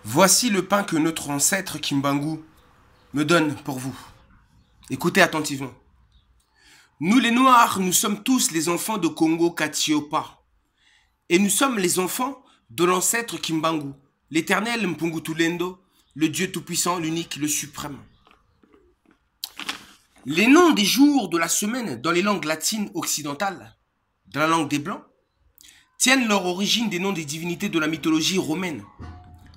Voici le pain que notre ancêtre Kimbangu me donne pour vous. Écoutez attentivement. Nous les Noirs, nous sommes tous les enfants de Congo Katiopa. Et nous sommes les enfants de l'ancêtre Kimbangu, l'éternel Mpungutulendo, le Dieu tout-puissant, l'unique, le suprême. Les noms des jours de la semaine dans les langues latines occidentales, dans la langue des Blancs, tiennent leur origine des noms des divinités de la mythologie romaine,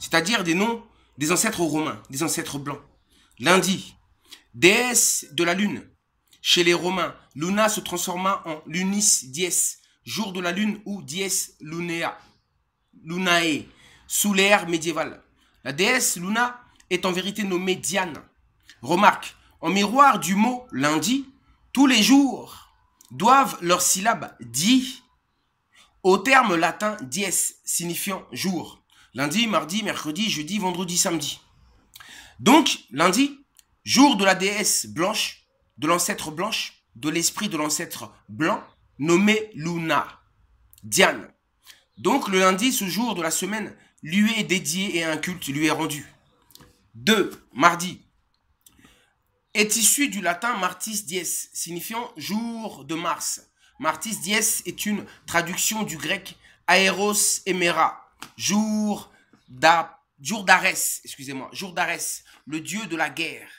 c'est-à-dire des noms des ancêtres romains, des ancêtres blancs. Lundi, déesse de la lune. Chez les Romains, Luna se transforma en Lunis Dies, jour de la lune ou Dies Lunea, Lunae, sous l'ère médiévale. La déesse Luna est en vérité nommée Diane. Remarque, en miroir du mot lundi, tous les jours doivent leurs syllabes di au terme latin dies, signifiant jour. Lundi, mardi, mercredi, jeudi, vendredi, samedi. Donc, lundi, jour de la déesse blanche, de l'ancêtre blanche, de l'esprit de l'ancêtre blanc, nommé Luna, Diane. Donc, le lundi, ce jour de la semaine, lui est dédié et un culte lui est rendu. 2. Mardi est issu du latin martis dies, signifiant jour de Mars. Martis dies est une traduction du grec aeros emera, jour d'Arès, excusez-moi, jour d'Arès, le dieu de la guerre,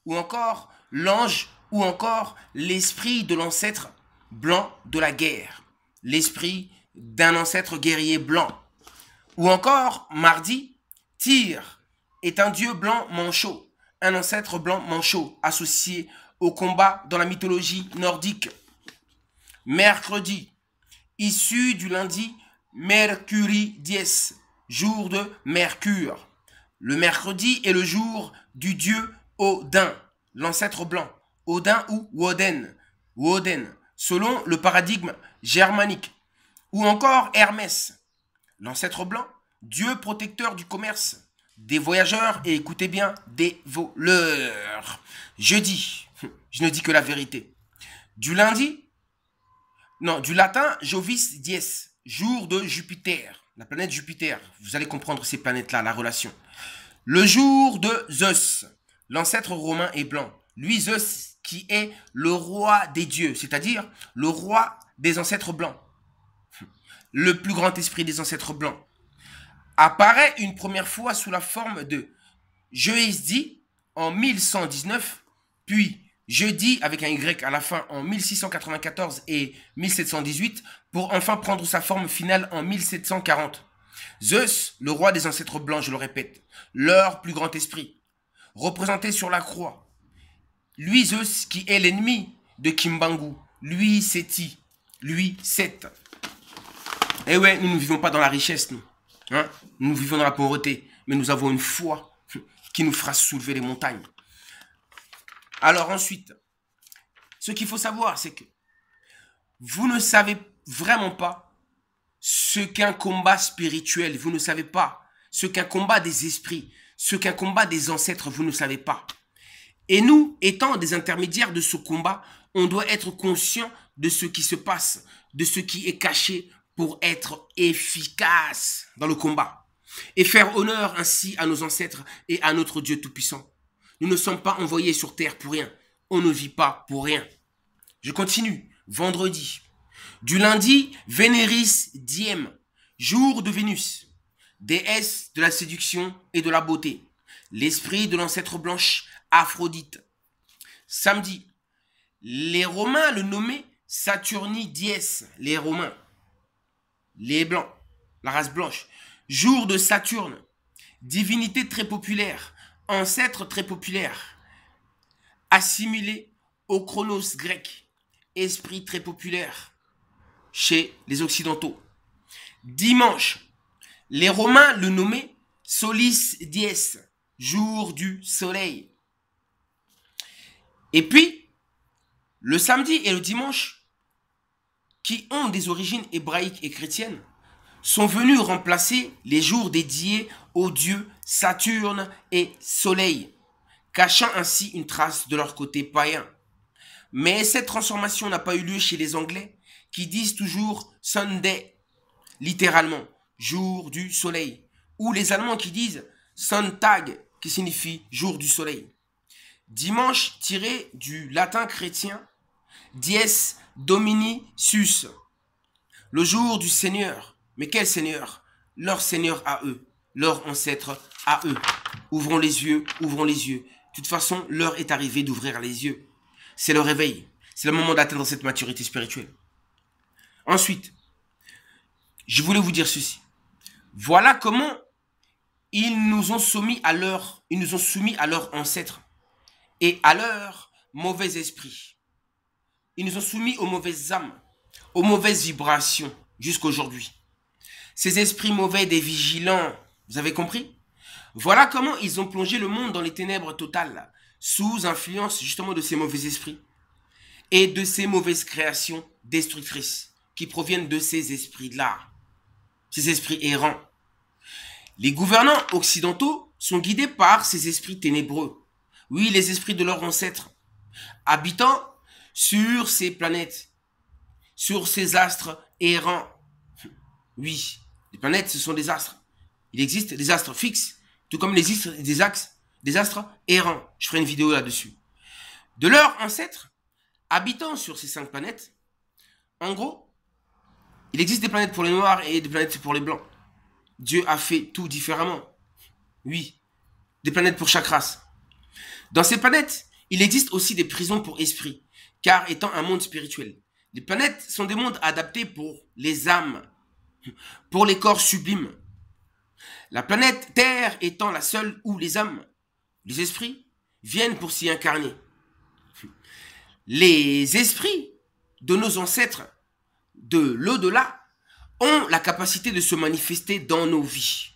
ou encore l'ange, ou encore l'esprit de l'ancêtre blanc de la guerre, l'esprit d'un ancêtre guerrier blanc, ou encore mardi, Tyr est un dieu blanc manchot, un ancêtre blanc manchot associé au combat dans la mythologie nordique. Mercredi, issu du lundi Mercuri dies, jour de Mercure. Le mercredi est le jour du dieu Odin, l'ancêtre blanc, Odin ou Woden, selon le paradigme germanique. Ou encore Hermès, l'ancêtre blanc, dieu protecteur du commerce, des voyageurs et écoutez bien, des voleurs. Jeudi, je ne dis que la vérité. Du latin Jovis dies, jour de Jupiter, la planète Jupiter. Vous allez comprendre ces planètes-là, la relation. Le jour de Zeus, l'ancêtre romain et blanc. Lui, Zeus, qui est le roi des dieux, c'est-à-dire le roi des ancêtres blancs. Le plus grand esprit des ancêtres blancs. Apparaît une première fois sous la forme de Jeudi en 1119, puis jeudi avec un Y à la fin en 1694 et 1718, pour enfin prendre sa forme finale en 1740. Zeus, le roi des ancêtres blancs, je le répète, leur plus grand esprit, représenté sur la croix. Lui, Zeus, qui est l'ennemi de Kimbangu, lui, Séti, lui, Seth. Eh ouais, nous ne vivons pas dans la richesse, nous. Hein? Nous vivons dans la pauvreté, mais nous avons une foi qui nous fera soulever les montagnes. Alors ensuite, ce qu'il faut savoir, c'est que vous ne savez vraiment pas ce qu'un combat spirituel, vous ne savez pas ce qu'un combat des esprits, ce qu'un combat des ancêtres, vous ne savez pas. Et nous, étant des intermédiaires de ce combat, on doit être conscient de ce qui se passe, de ce qui est caché pour être efficace dans le combat et faire honneur ainsi à nos ancêtres et à notre Dieu Tout-Puissant. Nous ne sommes pas envoyés sur terre pour rien. On ne vit pas pour rien. Je continue. Vendredi. Du lundi, Vénéris Diem, jour de Vénus, déesse de la séduction et de la beauté, l'esprit de l'ancêtre blanche Aphrodite. Samedi, les Romains le nommaient Saturni Dies, les Romains, les Blancs, la race blanche, jour de Saturne, divinité très populaire, ancêtre très populaire, assimilé au Chronos grec, esprit très populaire chez les Occidentaux. Dimanche, les Romains le nommaient Solis Dies, jour du soleil. Et puis, le samedi et le dimanche, qui ont des origines hébraïques et chrétiennes, sont venus remplacer les jours dédiés aux dieux Saturne et Soleil, cachant ainsi une trace de leur côté païen. Mais cette transformation n'a pas eu lieu chez les Anglais, qui disent toujours Sunday, littéralement, jour du soleil, ou les Allemands qui disent Sonntag, qui signifie jour du soleil. Dimanche, tiré du latin chrétien, dies domini sus, le jour du Seigneur. Mais quel Seigneur? Leur Seigneur à eux, leur ancêtre à eux. Ouvrons les yeux, ouvrons les yeux. De toute façon, l'heure est arrivée d'ouvrir les yeux. C'est le réveil. C'est le moment d'atteindre cette maturité spirituelle. Ensuite, je voulais vous dire ceci. Voilà comment ils nous ont soumis à leur ancêtres et à leur mauvais esprit. Ils nous ont soumis aux mauvaises âmes, aux mauvaises vibrations jusqu'à aujourd'hui. Ces esprits mauvais des vigilants, vous avez compris? Voilà comment ils ont plongé le monde dans les ténèbres totales, sous influence justement de ces mauvais esprits et de ces mauvaises créations destructrices qui proviennent de ces esprits-là, ces esprits errants. Les gouvernants occidentaux sont guidés par ces esprits ténébreux. Oui, les esprits de leurs ancêtres, habitant sur ces planètes, sur ces astres errants. Oui, les planètes, ce sont des astres. Il existe des astres fixes, tout comme il existe des astres errants. Je ferai une vidéo là-dessus. De leurs ancêtres, habitant sur ces 5 planètes, en gros, il existe des planètes pour les noirs et des planètes pour les blancs. Dieu a fait tout différemment. Oui, des planètes pour chaque race. Dans ces planètes, il existe aussi des prisons pour esprits, car étant un monde spirituel. Les planètes sont des mondes adaptés pour les âmes, pour les corps sublimes. La planète Terre étant la seule où les âmes, les esprits, viennent pour s'y incarner. Les esprits de nos ancêtres de l'au-delà ont la capacité de se manifester dans nos vies,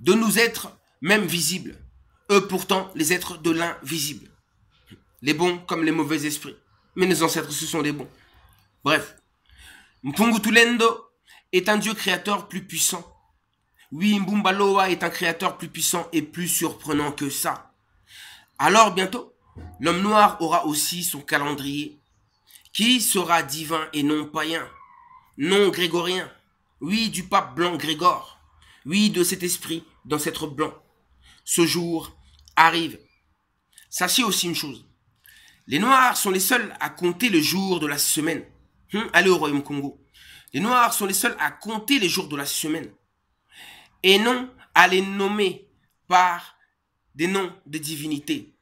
de nous être même visibles, eux pourtant les êtres de l'invisible, les bons comme les mauvais esprits, mais nos ancêtres ce sont les bons. Bref, Mpungutulendo est un dieu créateur plus puissant. Oui, Mbumbaloa est un créateur plus puissant et plus surprenant que ça. Alors bientôt, l'homme noir aura aussi son calendrier, qui sera divin et non païen, non grégorien. Oui, du pape blanc Grégor. Oui, de cet esprit d'ancêtre blanc. Ce jour arrive. Sachez aussi une chose. Les noirs sont les seuls à compter le jour de la semaine. Allez au Royaume Congo. Les noirs sont les seuls à compter les jours de la semaine. Et non à les nommer par des noms de divinités.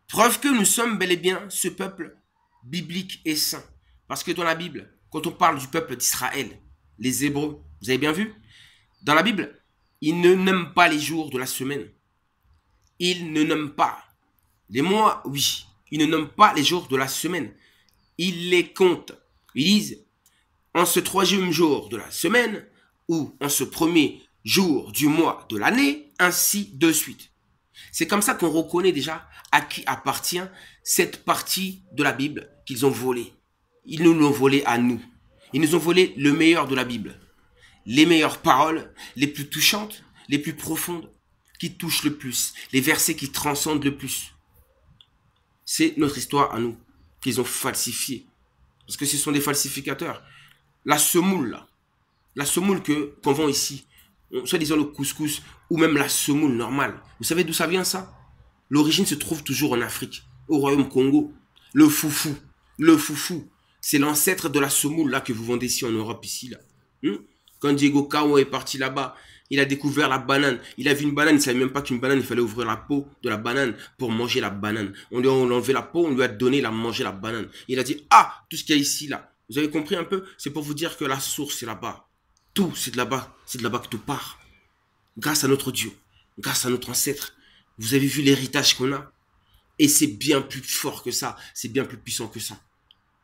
Preuve que nous sommes bel et bien ce peuple biblique et saint. Parce que dans la Bible, quand on parle du peuple d'Israël, les Hébreux, vous avez bien vu? Dans la Bible, ils ne nomment pas les jours de la semaine. Ils ne nomment pas. Les mois, oui. Ils ne nomment pas les jours de la semaine. Ils les comptent. Ils disent, en ce 3e jour de la semaine, ou en ce 1er jour du mois de l'année, ainsi de suite. C'est comme ça qu'on reconnaît déjà à qui appartient cette partie de la Bible qu'ils ont volée. Ils nous l'ont volé à nous. Ils nous ont volé le meilleur de la Bible. Les meilleures paroles, les plus touchantes, les plus profondes, qui touchent le plus, les versets qui transcendent le plus. C'est notre histoire à nous, qu'ils ont falsifiée. Parce que ce sont des falsificateurs. La semoule, là. La semoule qu'on vend ici, soit disant le couscous, ou même la semoule normale. Vous savez d'où ça vient ça? L'origine se trouve toujours en Afrique, au Royaume Congo. Le foufou, c'est l'ancêtre de la semoule là que vous vendez ici en Europe, ici là. Quand Diego Cao est parti là-bas, il a découvert la banane. Il a vu une banane, il ne savait même pas qu'une banane, il fallait ouvrir la peau de la banane pour manger la banane. On lui a enlevé la peau, on lui a donné, il a mangé la banane. Il a dit, ah, tout ce qu'il y a ici là. Vous avez compris un peu? C'est pour vous dire que la source c'est là-bas. Tout c'est de là-bas. C'est de là-bas que tout part. Grâce à notre Dieu, grâce à notre ancêtre. Vous avez vu l'héritage qu'on a? Et c'est bien plus fort que ça. C'est bien plus puissant que ça.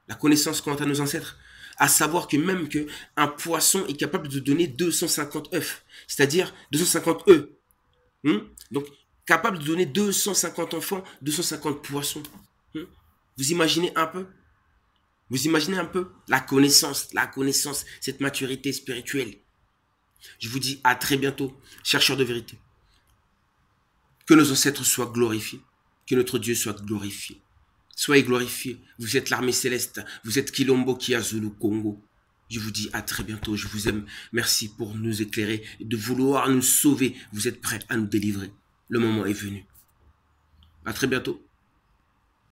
La connaissance quant à nos ancêtres. À savoir que même un poisson est capable de donner 250 œufs. C'est-à-dire 250 œufs. Donc, capable de donner 250 enfants, 250 poissons. Vous imaginez un peu? Vous imaginez un peu la connaissance, cette maturité spirituelle. Je vous dis à très bientôt, chercheurs de vérité. Que nos ancêtres soient glorifiés. Que notre Dieu soit glorifié. Soyez glorifiés. Vous êtes l'armée céleste. Vous êtes Kilombo Kia Zulu Congo. Je vous dis à très bientôt. Je vous aime. Merci pour nous éclairer et de vouloir nous sauver. Vous êtes prêts à nous délivrer. Le moment est venu. À très bientôt.